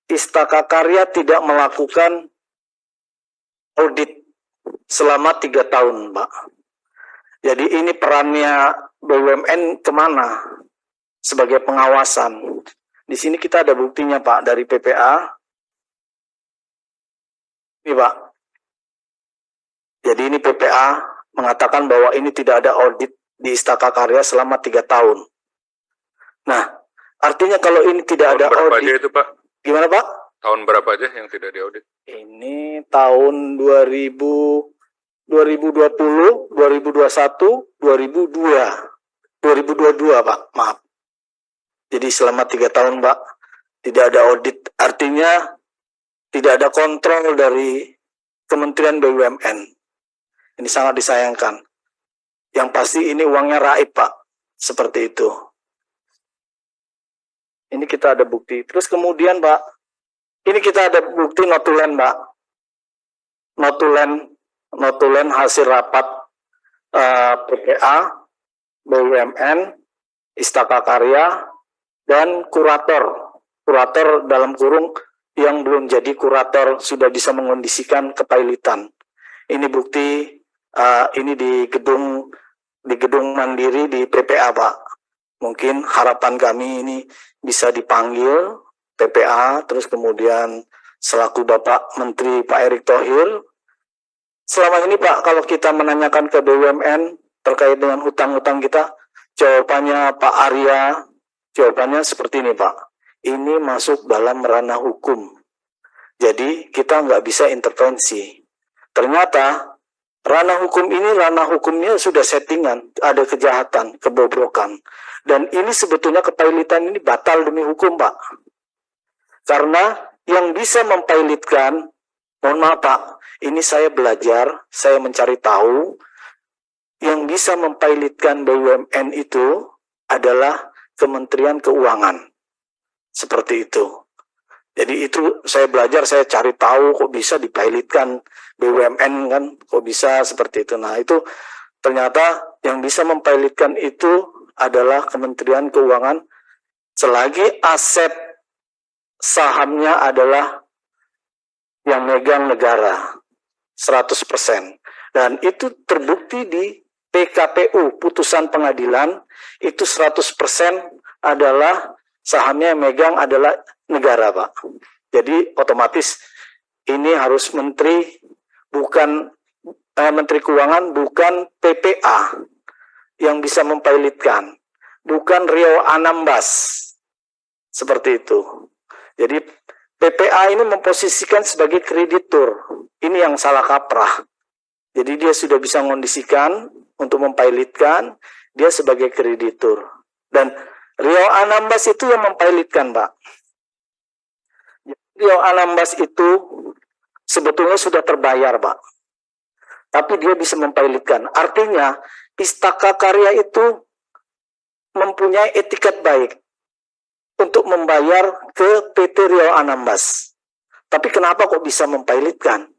Istaka Karya tidak melakukan audit selama 3 tahun, Pak. Jadi ini perannya BUMN kemana sebagai pengawasan. Di sini kita ada buktinya, Pak, dari PPA. Ini, Pak. Jadi ini PPA mengatakan bahwa ini tidak ada audit di Istaka Karya selama 3 tahun. Nah, artinya kalau ini tidak ada berapa audit. Aja itu, Pak? Gimana, Pak? Tahun berapa aja yang tidak diaudit? Ini tahun 2020, 2021, 2022, Pak. Maaf. Jadi selama 3 tahun, Pak, tidak ada audit. Artinya tidak ada kontrol dari Kementerian BUMN. Ini sangat disayangkan. Yang pasti ini uangnya raib, Pak. Seperti itu. Ini kita ada bukti. Terus kemudian, Pak, ini kita ada bukti notulen, Pak. Notulen hasil rapat PPA, BUMN, Istaka Karya, dan kurator. Kurator dalam kurung yang belum jadi kurator sudah bisa mengondisikan kepailitan. Ini bukti, ini di gedung Mandiri di PPA, Pak. Mungkin harapan kami ini bisa dipanggil PPA, terus kemudian selaku Bapak Menteri Pak Erick Thohir. Selama ini, Pak, kalau kita menanyakan ke BUMN terkait dengan hutang-hutang kita, jawabannya Pak Arya, jawabannya seperti ini, Pak. Ini masuk dalam ranah hukum. Jadi kita nggak bisa intervensi. Ternyata ranah hukum ini, ranah hukumnya sudah settingan, ada kejahatan, kebobrokan. Dan ini sebetulnya kepailitan ini batal demi hukum, Pak. Karena yang bisa mempailitkan, mohon maaf, Pak, ini saya belajar, saya mencari tahu, yang bisa mempailitkan BUMN itu adalah Kementerian Keuangan. Seperti itu. Jadi itu saya belajar, saya cari tahu kok bisa dipailitkan BUMN kan, kok bisa seperti itu. Nah itu ternyata yang bisa mempailitkan itu adalah Kementerian Keuangan selagi aset sahamnya adalah yang megang negara 100%. Dan itu terbukti di PKPU, putusan pengadilan, itu 100% adalah sahamnya yang megang adalah negara, Pak. Jadi otomatis ini harus Menteri Keuangan, bukan PPA yang bisa mempailitkan, bukan Rio Anambas. Seperti itu. Jadi PPA ini memposisikan sebagai kreditur. Ini yang salah kaprah. Jadi dia sudah bisa mengondisikan untuk mempailitkan, dia sebagai kreditur. Dan Rio Anambas itu yang mempailitkan, Pak. Rio Anambas itu sebetulnya sudah terbayar, Pak. Tapi dia bisa mempailitkan. Artinya, Istaka Karya itu mempunyai etikat baik untuk membayar ke PT Rio Anambas. Tapi kenapa kok bisa mempailitkan?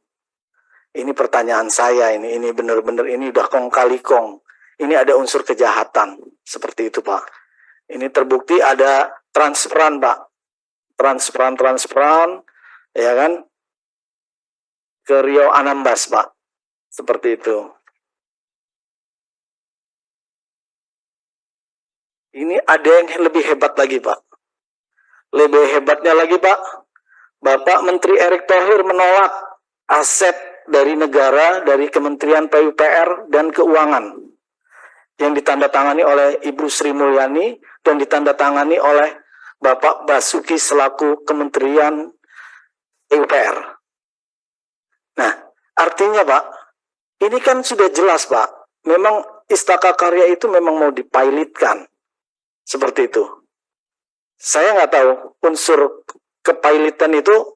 Ini pertanyaan saya, ini benar-benar ini udah kong kali kong. Ini ada unsur kejahatan, seperti itu, Pak. Ini terbukti ada transferan, Pak. Transferan, ya kan? Ke Rio Anambas, Pak. Seperti itu. Ini ada yang lebih hebat lagi, Pak. Lebih hebatnya lagi, Pak. Bapak Menteri Erick Thohir menolak aset dari negara, dari Kementerian PUPR dan Keuangan yang ditandatangani oleh Ibu Sri Mulyani dan ditandatangani oleh Bapak Basuki selaku Kementerian PUPR. Nah, artinya, Pak, ini kan sudah jelas, Pak. Memang Istaka Karya itu memang mau dipailitkan. Seperti itu. Saya nggak tahu unsur kepailitan itu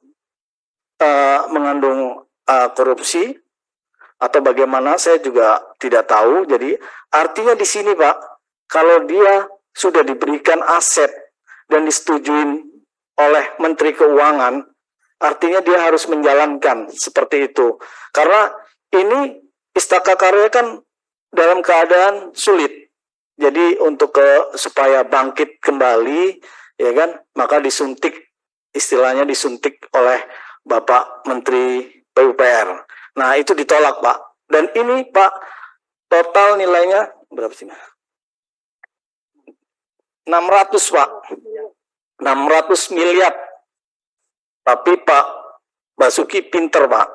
mengandung korupsi atau bagaimana, saya juga tidak tahu. Jadi artinya di sini, Pak, kalau dia sudah diberikan aset dan disetujui oleh Menteri Keuangan, artinya dia harus menjalankan seperti itu. Karena ini Istaka Karya kan dalam keadaan sulit. Jadi untuk supaya bangkit kembali, ya kan, maka disuntik istilahnya disuntik oleh Bapak Menteri PUPR. Nah, itu ditolak, Pak. Dan ini, Pak, total nilainya berapa sih? 600, Pak. 600 miliar. Tapi Pak Basuki pinter, Pak.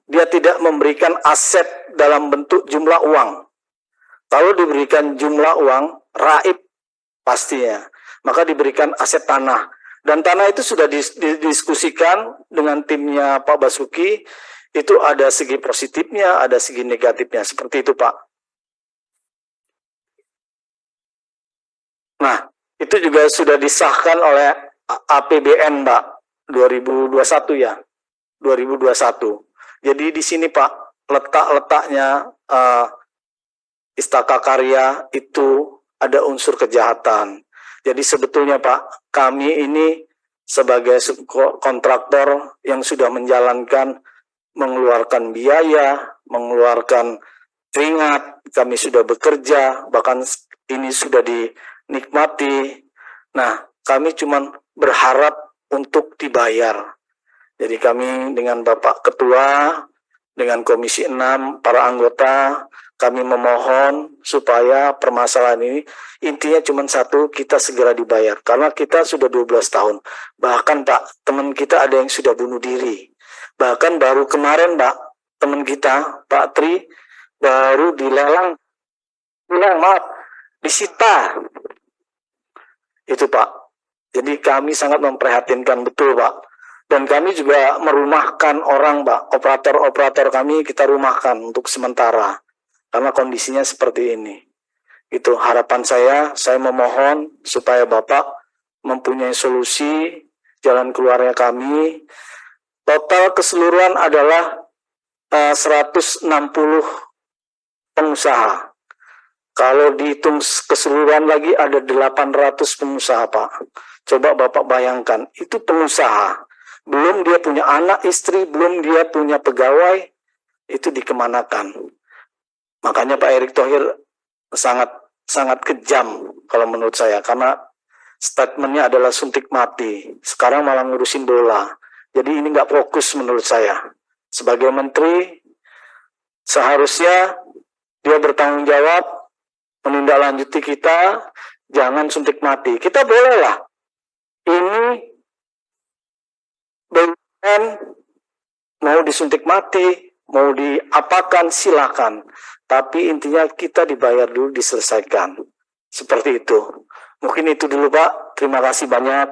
Dia tidak memberikan aset dalam bentuk jumlah uang. Kalau diberikan jumlah uang, raib pastinya. Maka diberikan aset tanah. Dan tanah itu sudah didiskusikan dengan timnya Pak Basuki. Itu ada segi positifnya, ada segi negatifnya. Seperti itu, Pak. Nah, itu juga sudah disahkan oleh APBN, Pak, 2021 ya, 2021. Jadi di sini, Pak, letaknya Istaka Karya itu ada unsur kejahatan. Jadi sebetulnya, Pak, kami ini sebagai kontraktor yang sudah menjalankan, mengeluarkan biaya, mengeluarkan keringat, kami sudah bekerja, bahkan ini sudah dinikmati. Nah, kami cuma berharap untuk dibayar. Jadi kami dengan Bapak Ketua, dengan Komisi 6, para anggota, kami memohon supaya permasalahan ini intinya cuma satu, kita segera dibayar. Karena kita sudah 12 tahun. Bahkan, Pak, teman kita ada yang sudah bunuh diri. Bahkan baru kemarin, Pak, teman kita, Pak Tri, baru disita. Itu, Pak. Jadi kami sangat memprihatinkan, betul, Pak. Dan kami juga merumahkan orang, Pak. Operator-operator kami kita rumahkan untuk sementara. Karena kondisinya seperti ini. Itu harapan saya memohon supaya Bapak mempunyai solusi jalan keluarnya kami. Total keseluruhan adalah 160 pengusaha. Kalau dihitung keseluruhan lagi ada 800 pengusaha, Pak. Coba Bapak bayangkan, itu pengusaha. Belum dia punya anak, istri, belum dia punya pegawai, itu dikemanakan. Makanya Pak Erick Thohir sangat kejam kalau menurut saya, karena statementnya adalah suntik mati. Sekarang malah ngurusin bola. Jadi ini nggak fokus menurut saya. Sebagai menteri, seharusnya dia bertanggung jawab, menindaklanjuti kita, jangan suntik mati. Kita bolehlah. Ini BUMN mau disuntik mati, mau diapakan, silakan. Tapi intinya kita dibayar dulu, diselesaikan. Seperti itu. Mungkin itu dulu, Pak. Terima kasih banyak.